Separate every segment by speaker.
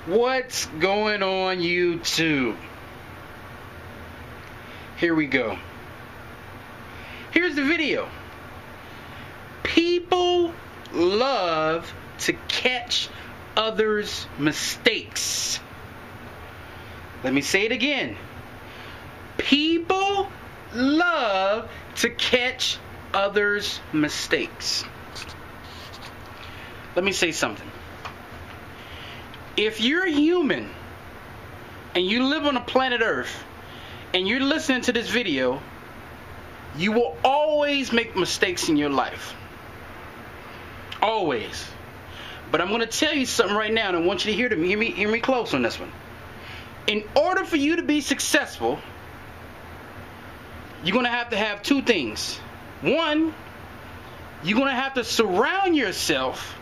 Speaker 1: What's going on, YouTube? Here we go. Here's the video. People love to catch others' mistakes. Let me say it again. People love to catch others' mistakes. Let me say something. If you're human and you live on the planet Earth and you're listening to this video, you will always make mistakes in your life. Always. But I'm going to tell you something right now, and I want you to hear me close on this one. In order for you to be successful, you're going to have two things. One, you're going to have to surround yourself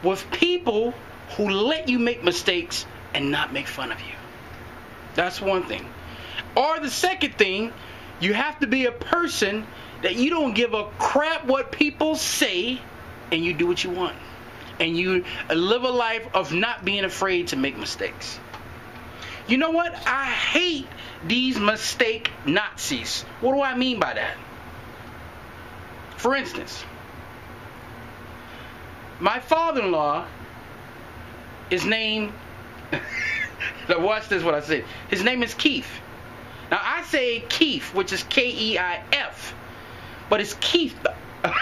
Speaker 1: with people who let you make mistakes and not make fun of you. That's one thing. Or the second thing, you have to be a person that you don't give a crap what people say, and you do what you want. And you live a life of not being afraid to make mistakes. You know what? I hate these mistake Nazis. What do I mean by that? For instance, my father-in-law is named, now watch this what I said. His name is Keith. Now I say Keith, which is K-E-I-F, but it's Keith. I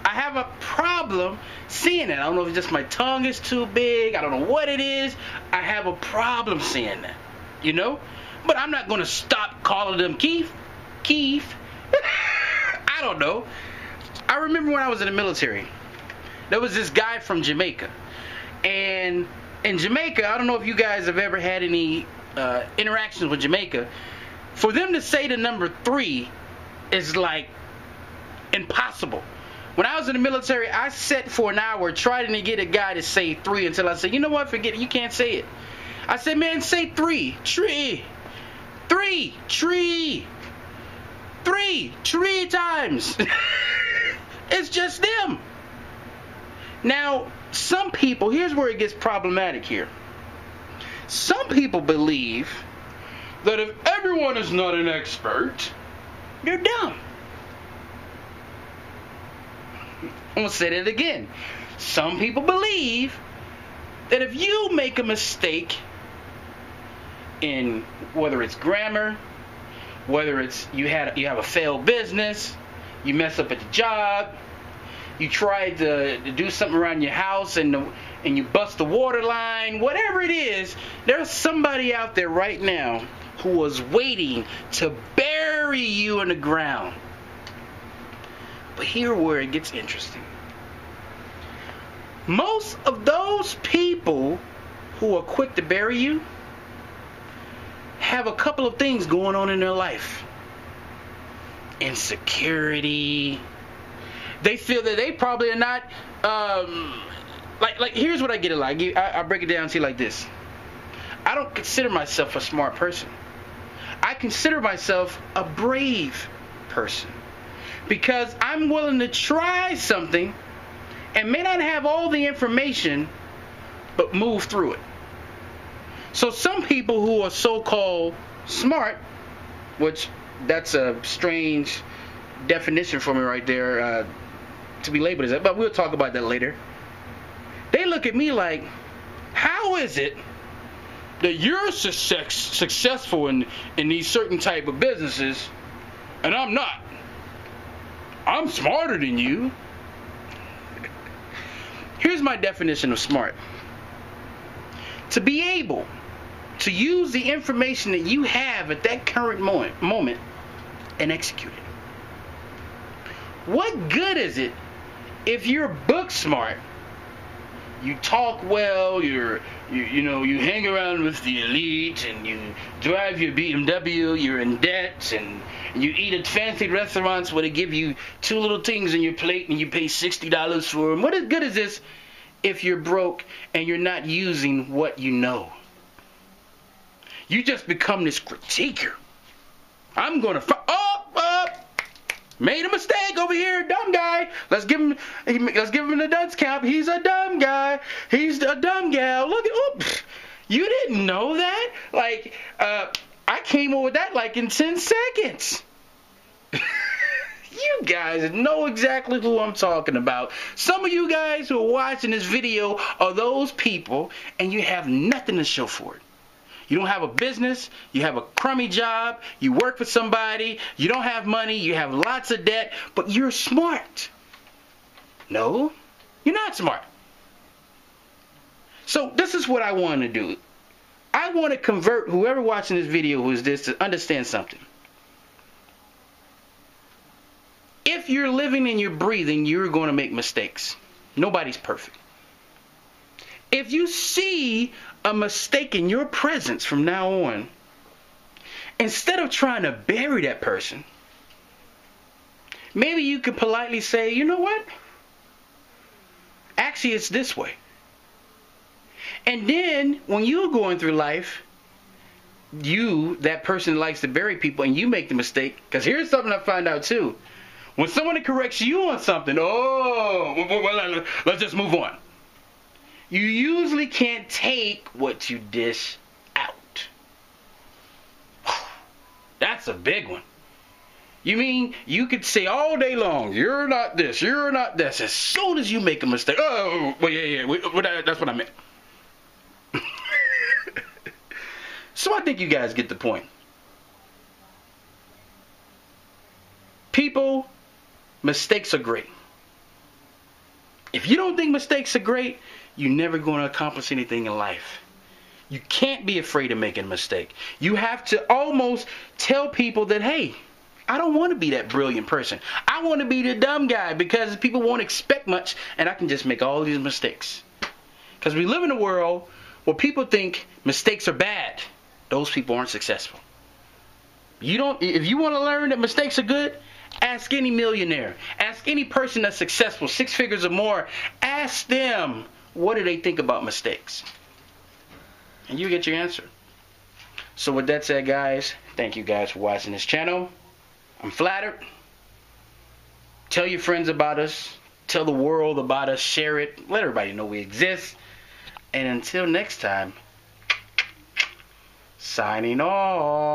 Speaker 1: have a problem seeing it. I don't know if it's just my tongue is too big. I don't know what it is. I have a problem seeing that, you know? But I'm not going to stop calling them Keith. Keith. I don't know. I remember when I was in the military, there was this guy from Jamaica. And in Jamaica, I don't know if you guys have ever had any interactions with Jamaica. For them to say the number 3 is like impossible. When I was in the military, I sat for an hour trying to get a guy to say 3 until I said, you know what, forget it, you can't say it. I said, man, say 3. Tree. 3. Tree. 3. Tree times. It's just them. Now, some people, here's where it gets problematic here. Some people believe that if everyone is not an expert, you're dumb. I'm going to say that again. Some people believe that if you make a mistake in whether it's grammar, whether it's you have a failed business, you mess up at the job, you tried to do something around your house and you bust the water line, whatever it is, there's somebody out there right now who was waiting to bury you in the ground. But here's where it gets interesting. Most of those people who are quick to bury you have a couple of things going on in their life. Insecurity. They feel that they probably are not, like here's what I get it like. I break it down and see it like this. I don't consider myself a smart person. I consider myself a brave person. Because I'm willing to try something and may not have all the information, but move through it. So some people who are so-called smart, which that's a strange definition for me right there, to be labeled as that, but we'll talk about that later. They look at me like, how is it that you're successful in these certain type of businesses and I'm not? I'm smarter than you. Here's my definition of smart. To be able to use the information that you have at that current moment and execute it. What good is it if you're book smart, you talk well, you hang around with the elite, and you drive your BMW, you're in debt, and you eat at fancy restaurants where they give you 2 little things in your plate and you pay $60 for them? What good is this if you're broke and you're not using what you know? You just become this critiquer. I'm gonna made a mistake over here, dumb guy. Let's give him the dunce cap. He's a dumb guy. He's a dumb gal. Look at, oops. You didn't know that? Like, I came up with that like in 10 seconds. You guys know exactly who I'm talking about. Some of you guys who are watching this video are those people, and you have nothing to show for it. You don't have a business, you have a crummy job, you work for somebody, you don't have money, you have lots of debt, but you're smart. No, you're not smart. So this is what I want to do. I want to convert whoever watching this video who is this to understand something. If you're living and you're breathing, you're going to make mistakes. Nobody's perfect. If you see a mistake in your presence from now on, instead of trying to bury that person, maybe you could politely say, you know what? Actually, it's this way. And then when you're going through life, that person that likes to bury people, and you make the mistake, because here's something I found out too. When someone corrects you on something, well, let's just move on. You usually can't take what you dish out. That's a big one. You mean you could say all day long, you're not this, you're not this. As soon as you make a mistake, oh, well, yeah, that's what I meant. So I think you guys get the point. People, mistakes are great. If you don't think mistakes are great, you're never going to accomplish anything in life. You can't be afraid of making a mistake. You have to almost tell people that, hey, I don't want to be that brilliant person. I want to be the dumb guy because people won't expect much and I can just make all these mistakes. Because we live in a world where people think mistakes are bad. Those people aren't successful. If you want to learn that mistakes are good, ask any millionaire. Ask any person that's successful, 6 figures or more. Ask them, what do they think about mistakes? And you get your answer. So with that said, guys, thank you guys for watching this channel. I'm flattered. Tell your friends about us. Tell the world about us. Share it. Let everybody know we exist. And until next time, signing off.